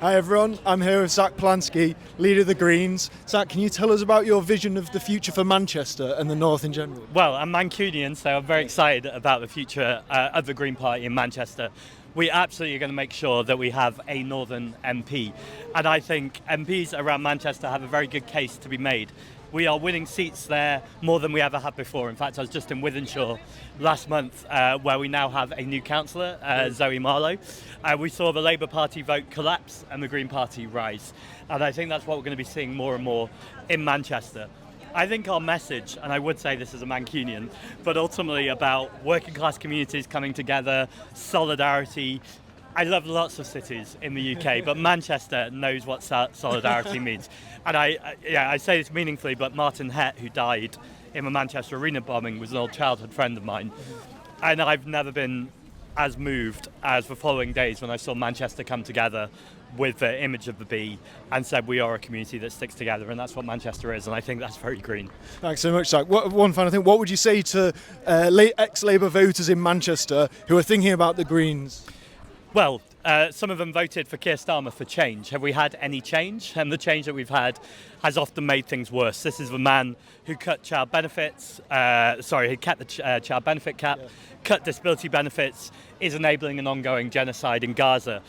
Hi everyone, I'm here with Zach Plansky, leader of the Greens. Zach, can you tell us about your vision of the future for Manchester and the North in general? Well, I'm Mancunian, so I'm very excited about the future of the Green Party in Manchester. We absolutely are going to make sure that we have a Northern MP. And I think MPs around Manchester have a very good case to be made. We are winning seats there more than we ever have before. In fact, I was just in Wythenshawe last month, where we now have a new councillor, Zoe Marlowe. We saw the Labour Party vote collapse and the Green Party rise. And I think that's what we're going to be seeing more and more in Manchester. I think our message, and I would say this as a Mancunian, but ultimately about working class communities coming together, solidarity. I love lots of cities in the UK, but Manchester knows what solidarity means. And I say this meaningfully, but Martin Hett, who died in the Manchester Arena bombing, was an old childhood friend of mine. And I've never been as moved as the following days when I saw Manchester come together with the image of the bee and said we are a community that sticks together, and that's what Manchester is, and I think that's very green. Thanks so much, Zach. One final thing, what would you say to ex-Labour voters in Manchester who are thinking about the Greens? Well, some of them voted for Keir Starmer for change. Have we had any change? And the change that we've had has often made things worse. This is the man who cut child benefits, he cut the child benefit cap, cut disability benefits, is enabling an ongoing genocide in Gaza.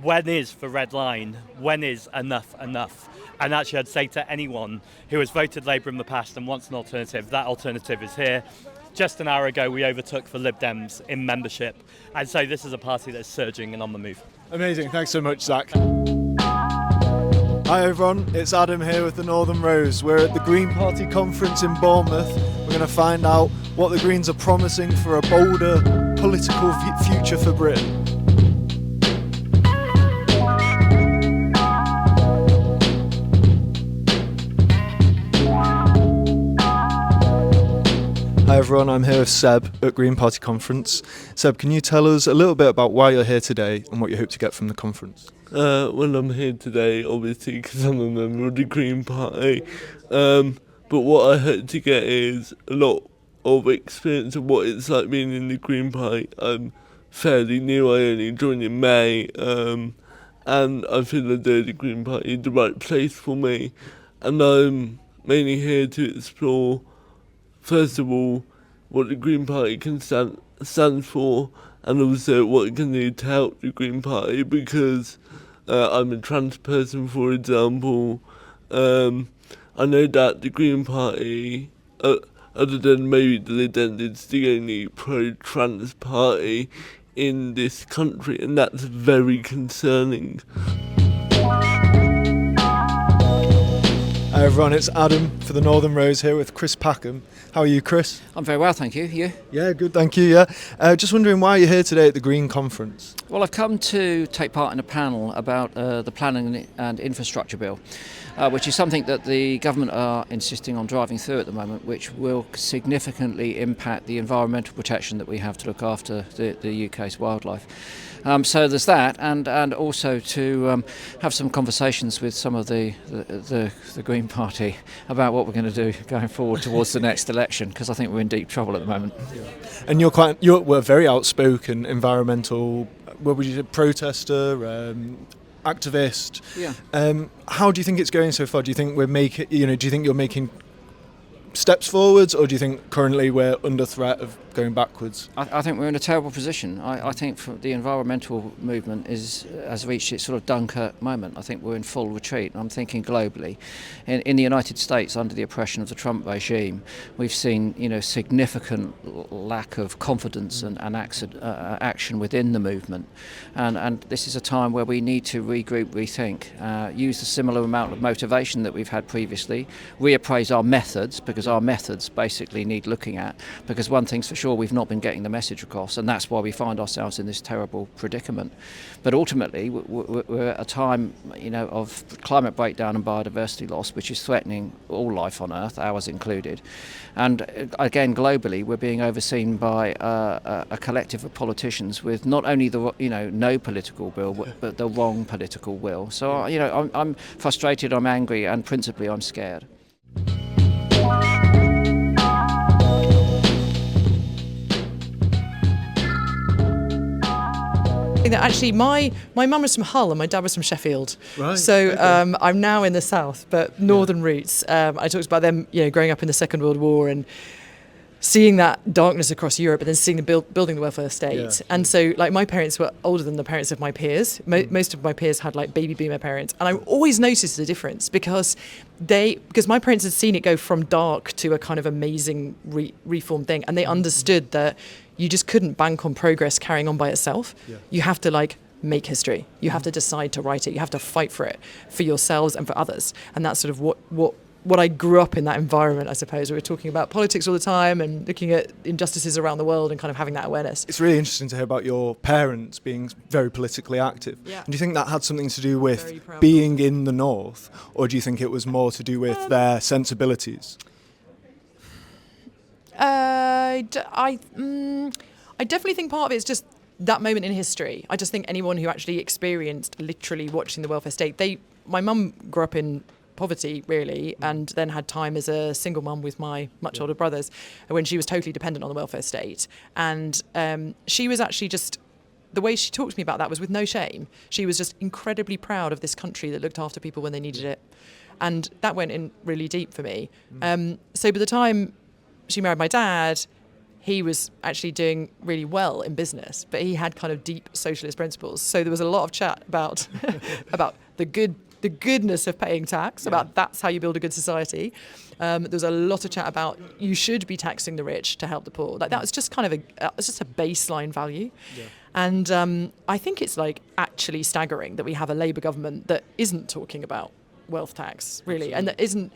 When is the red line? When is enough enough? And actually I'd say to anyone who has voted Labour in the past and wants an alternative, that alternative is here. Just an hour ago, we overtook the Lib Dems in membership. And so this is a party that's surging and on the move. Amazing. Thanks so much, Zach. Hi, everyone. It's Adam here with the Northern Rose. We're at the Green Party conference in Bournemouth. We're going to find out what the Greens are promising for a bolder political future for Britain. Hi everyone, I'm here with Seb at Green Party Conference. Seb, can you tell us a little bit about why you're here today and what you hope to get from the conference? Well, I'm here today, obviously, because I'm a member of the Green Party. But what I hope to get is a lot of experience of what it's like being in the Green Party. I'm fairly new, I only joined in May, and I feel as though the Green Party is the right place for me. And I'm mainly here to explore, first of all, what the Green Party can stand for, and also what it can do to help the Green Party, because I'm a trans person, for example. I know that the Green Party, other than maybe the Lib Dems, is the only pro-trans party in this country, and that's very concerning. Hi everyone, it's Adam for the Northern Rose here with Chris Packham. How are you, Chris? I'm very well, thank you. You? Yeah, good, thank you, yeah. Just wondering why you're here today at the Green Conference. Well, I've come to take part in a panel about the Planning and Infrastructure Bill, which is something that the government are insisting on driving through at the moment, which will significantly impact the environmental protection that we have to look after the UK's wildlife. So there's that, and also to have some conversations with some of the Green Party about what we're going to do going forward towards the next election, because I think we're in deep trouble at the moment. And you're very outspoken environmental, what would you say, protester, activist. Yeah. How do you think it's going so far? Do you think do you think you're making steps forwards, or do you think currently we're under threat of going backwards? I think we're in a terrible position. I think the environmental movement has reached its sort of Dunkirk moment. I think we're in full retreat. I'm thinking globally. In the United States, under the oppression of the Trump regime, we've seen significant lack of confidence and action within the movement. And this is a time where we need to regroup, rethink, use a similar amount of motivation that we've had previously, reappraise our methods, because our methods basically need looking at, because one thing's for sure, we've not been getting the message across, and that's why we find ourselves in this terrible predicament. But ultimately, we're at a time, of climate breakdown and biodiversity loss, which is threatening all life on Earth, ours included. And again, globally, we're being overseen by a collective of politicians with not only the no political will, but the wrong political will. So I'm frustrated, I'm angry, and principally I'm scared. That actually, my mum was from Hull and my dad was from Sheffield. Right. So Okay. I'm now in the south, but northern roots. I talked about them, growing up in the Second World War and seeing that darkness across Europe, and then seeing the building the welfare state. Yeah. And so, like, my parents were older than the parents of my peers. Most of my peers had like baby boomer parents, and I always noticed the difference because my parents had seen it go from dark to a kind of amazing reform thing, and they understood that you just couldn't bank on progress carrying on by itself. Yeah. You have to make history. You have to decide to write it. You have to fight for it, for yourselves and for others. And that's sort of what I grew up in, that environment, I suppose. We were talking about politics all the time and looking at injustices around the world and kind of having that awareness. It's really interesting to hear about your parents being very politically active. Yeah. And do you think that had something to do Very with proud. being in the north, or do you think it was more to do with their sensibilities? I definitely think part of it is just that moment in history. I just think anyone who actually experienced literally watching the welfare state, my mum grew up in poverty, really, and then had time as a single mum with my much older brothers when she was totally dependent on the welfare state. And she was actually just, the way she talked to me about that was with no shame. She was just incredibly proud of this country that looked after people when they needed it. And that went in really deep for me. So by the time she married my dad, he was actually doing really well in business, but he had kind of deep socialist principles. So there was a lot of chat about about the goodness of paying tax, about that's how you build a good society. There was a lot of chat about you should be taxing the rich to help the poor. Like that was just kind of it's just a baseline value. Yeah. And I think it's like actually staggering that we have a Labour government that isn't talking about wealth tax, really, and that isn't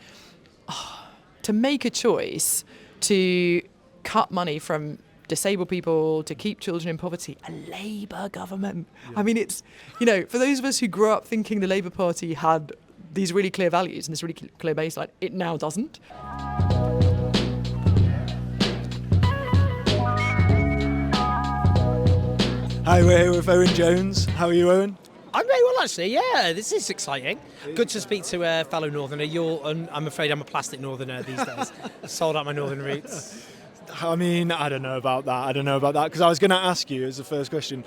to make a choice to cut money from disabled people, to keep children in poverty. A Labour government. Yeah. I mean, it's, for those of us who grew up thinking the Labour Party had these really clear values and this really clear baseline, it now doesn't. Hi, we're here with Owen Jones. How are you, Owen? I'm very well, actually. Yeah, this is exciting. Good to speak to a fellow northerner. I'm afraid I'm a plastic northerner these days. Sold out my northern roots. I mean, I don't know about that, because I was going to ask you as the first question.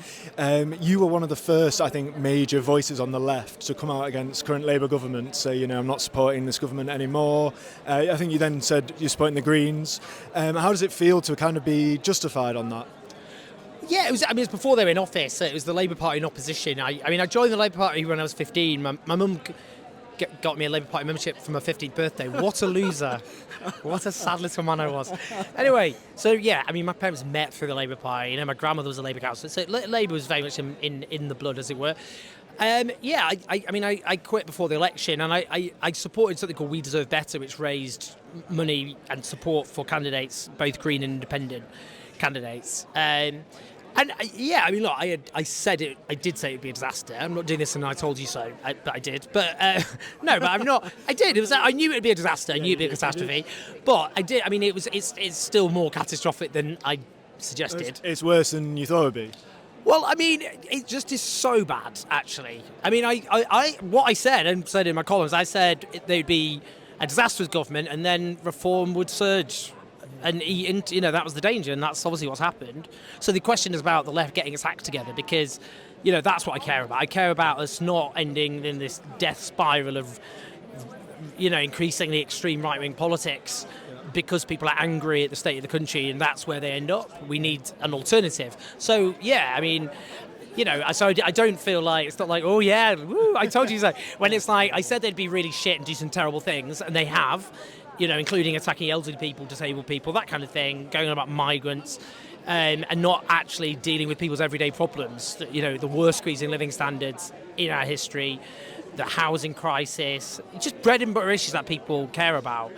You were one of the first, I think, major voices on the left to come out against current Labour government, say, I'm not supporting this government anymore. I think you then said you're supporting the Greens. How does it feel to kind of be justified on that? Yeah, it was before they were in office. So it was the Labour Party in opposition. I joined the Labour Party when I was 15. My mum got me a Labour Party membership for my 15th birthday. What a loser. What a sad little man I was. Anyway, so yeah, my parents met through the Labour Party. My grandmother was a Labour councillor. So Labour was very much in the blood, as it were. I quit before the election, and I supported something called We Deserve Better, which raised money and support for candidates, both Green and Independent candidates. Look, I did say it'd be a disaster. I'm not doing this and I told you so, but I did. But no, but I'm not. I did. I knew it'd be a disaster. I knew it'd be a catastrophe. But I did. It's still more catastrophic than I suggested. It's worse than you thought it'd be. Well, it just is so bad, actually. What I said and said in my columns, I said there'd be a disastrous government and then reform would surge. And that was the danger, and that's obviously what's happened. So the question is about the left getting its act together, because, that's what I care about. I care about us not ending in this death spiral of, increasingly extreme right-wing politics because people are angry at the state of the country, and that's where they end up. We need an alternative. So, yeah, so I don't feel like, it's not like, oh yeah, woo, I told you so. When it's like, I said they'd be really shit and do some terrible things, and they have, including attacking elderly people, disabled people, that kind of thing, going on about migrants, and not actually dealing with people's everyday problems, the worst squeezing living standards in our history, the housing crisis, just bread and butter issues that people care about.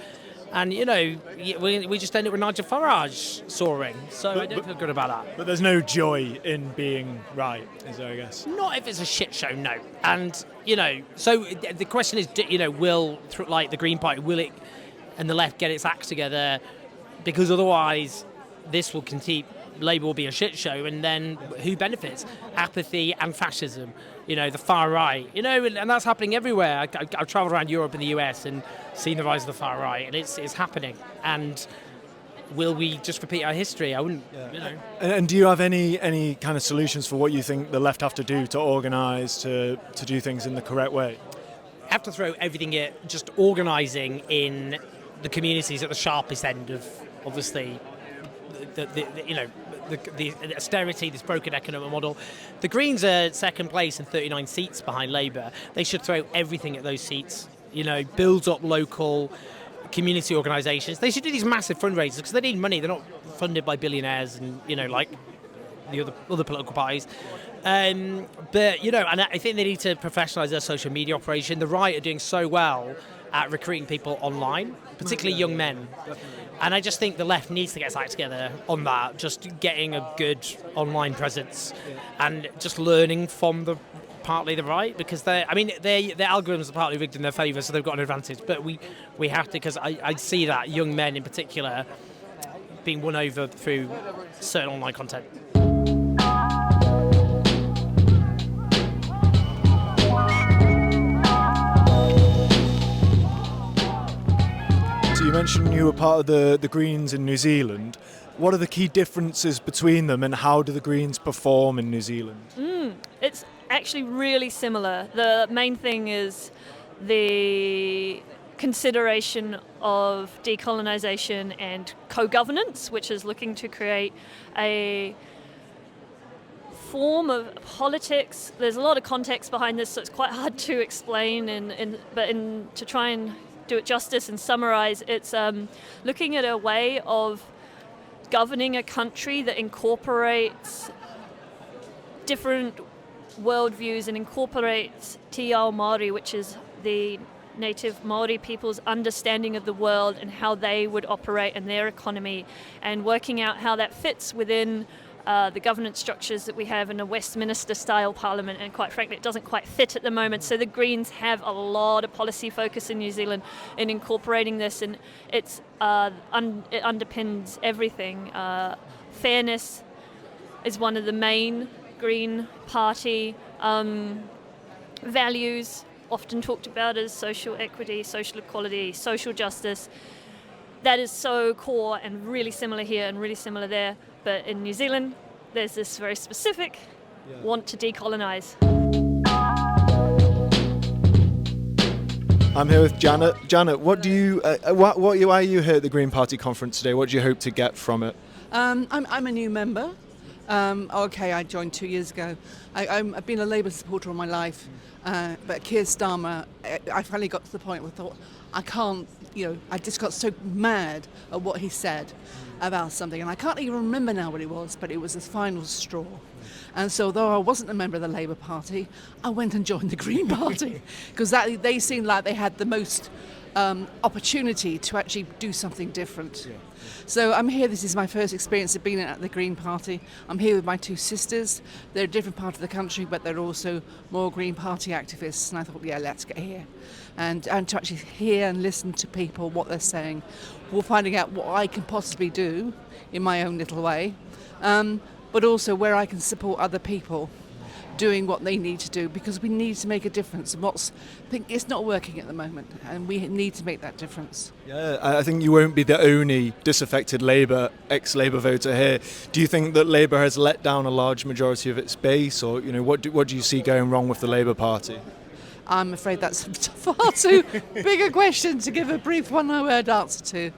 And, we just end up with Nigel Farage soaring. So I don't feel good about that. But there's no joy in being right, is there, I guess? Not if it's a shit show, no. And, so the question is, will, like the Green Party, will it and the left get its act together? Because otherwise this will continue, Labour will be a shit show, and then who benefits? Apathy and fascism, the far right, and that's happening everywhere. I've travelled around Europe and the US and seen the rise of the far right, and it's happening. And will we just repeat our history? I wouldn't, And do you have any kind of solutions for what you think the left have to do to organise to do things in the correct way? Have to throw everything at just organising in the communities at the sharpest end of, obviously, the austerity, this broken economic model. The Greens are second place and 39 seats behind Labour. They should throw everything at those seats. Build up local community organisations. They should do these massive fundraisers because they need money. They're not funded by billionaires and like the other political parties. And I think they need to professionalise their social media operation. The right are doing so well at recruiting people online, particularly young men. And I just think the left needs to get its act together on that, just getting a good online presence and just learning from partly the right, because their algorithms are partly rigged in their favour, so they've got an advantage. But we have to, because I see that young men in particular being won over through certain online content. You mentioned you were part of the Greens in New Zealand. What are the key differences between them, and how do the Greens perform in New Zealand? It's actually really similar. The main thing is the consideration of decolonisation and co-governance, which is looking to create a form of politics. There's a lot of context behind this, so it's quite hard to explain, but to try and do it justice and summarise, it's looking at a way of governing a country that incorporates different worldviews and incorporates Te Ao Māori, which is the native Māori people's understanding of the world and how they would operate in their economy, and working out how that fits within the governance structures that we have in a Westminster-style parliament, and quite frankly, it doesn't quite fit at the moment. So the Greens have a lot of policy focus in New Zealand in incorporating this, and it underpins everything. Fairness is one of the main Green Party values, often talked about as social equity, social equality, social justice. That is so core and really similar here and really similar there. But in New Zealand, there's this very specific want to decolonise. I'm here with Janet. Janet, why are you here at the Green Party conference today? What do you hope to get from it? I'm a new member. I joined 2 years ago. I've been a Labour supporter all my life, but Keir Starmer, I finally got to the point where I thought, I can't, I just got so mad at what he said about something, and I can't even remember now what it was, but it was his final straw. And so, though I wasn't a member of the Labour Party, I went and joined the Green Party, because they seemed like they had the most opportunity to actually do something different. So I'm here. This is my first experience of being at the Green Party. I'm here with my two sisters. They're a different part of the country, but they're also more Green Party activists. And I thought, let's get here. And to actually hear and listen to people, what they're saying. We're finding out what I can possibly do in my own little way, but also where I can support other people doing what they need to do, because we need to make a difference. And it's not working at the moment, and we need to make that difference. Yeah, I think you won't be the only disaffected ex-Labour voter here. Do you think that Labour has let down a large majority of its base, or what do you see going wrong with the Labour Party? I'm afraid that's far too big a question to give a brief one-word answer to.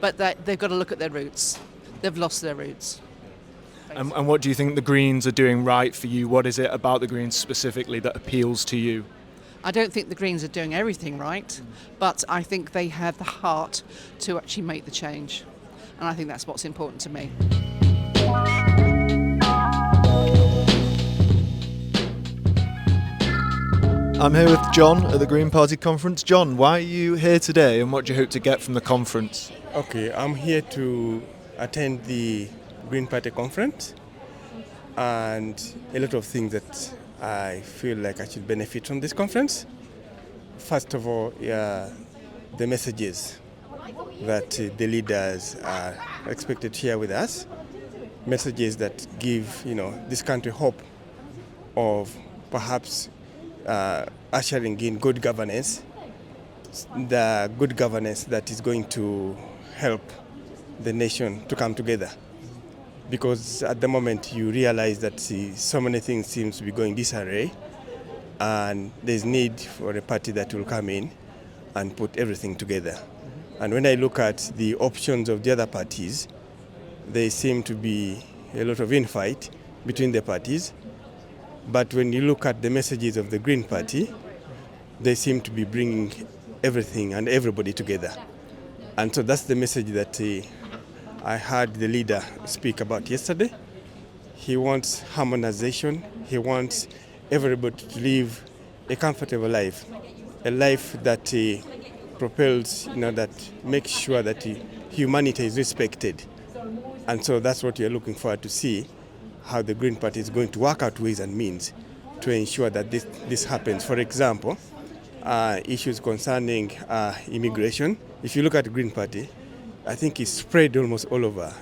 But they've got to look at their roots. They've lost their roots. And what do you think the Greens are doing right for you? What is it about the Greens specifically that appeals to you? I don't think the Greens are doing everything right, but I think they have the heart to actually make the change. And I think that's what's important to me. I'm here with John at the Green Party conference. John, why are you here today, and what do you hope to get from the conference? Okay, I'm here to attend the Green Party conference, and a lot of things that I feel like I should benefit from this conference. First of all, the messages that the leaders are expected to share with us, messages that give this country hope of perhaps ushering in good governance, the good governance that is going to help the nation to come together. Because at the moment you realize that so many things seem to be going disarray, and there's need for a party that will come in and put everything together. And when I look at the options of the other parties, there seem to be a lot of infight between the parties. But when you look at the messages of the Green Party, they seem to be bringing everything and everybody together. And so that's the message that I heard the leader speak about yesterday. He wants harmonization. He wants everybody to live a comfortable life, a life that propels, that makes sure that humanity is respected. And so that's what we're looking forward to see, how the Green Party is going to work out ways and means to ensure that this happens. For example, issues concerning immigration. If you look at the Green Party, I think it's spread almost all over.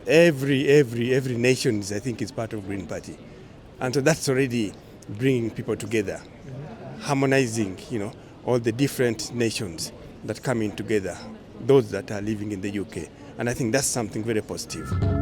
Every nation, I think, is part of Green Party. And so that's already bringing people together, harmonizing, all the different nations that come in together, those that are living in the UK. And I think that's something very positive.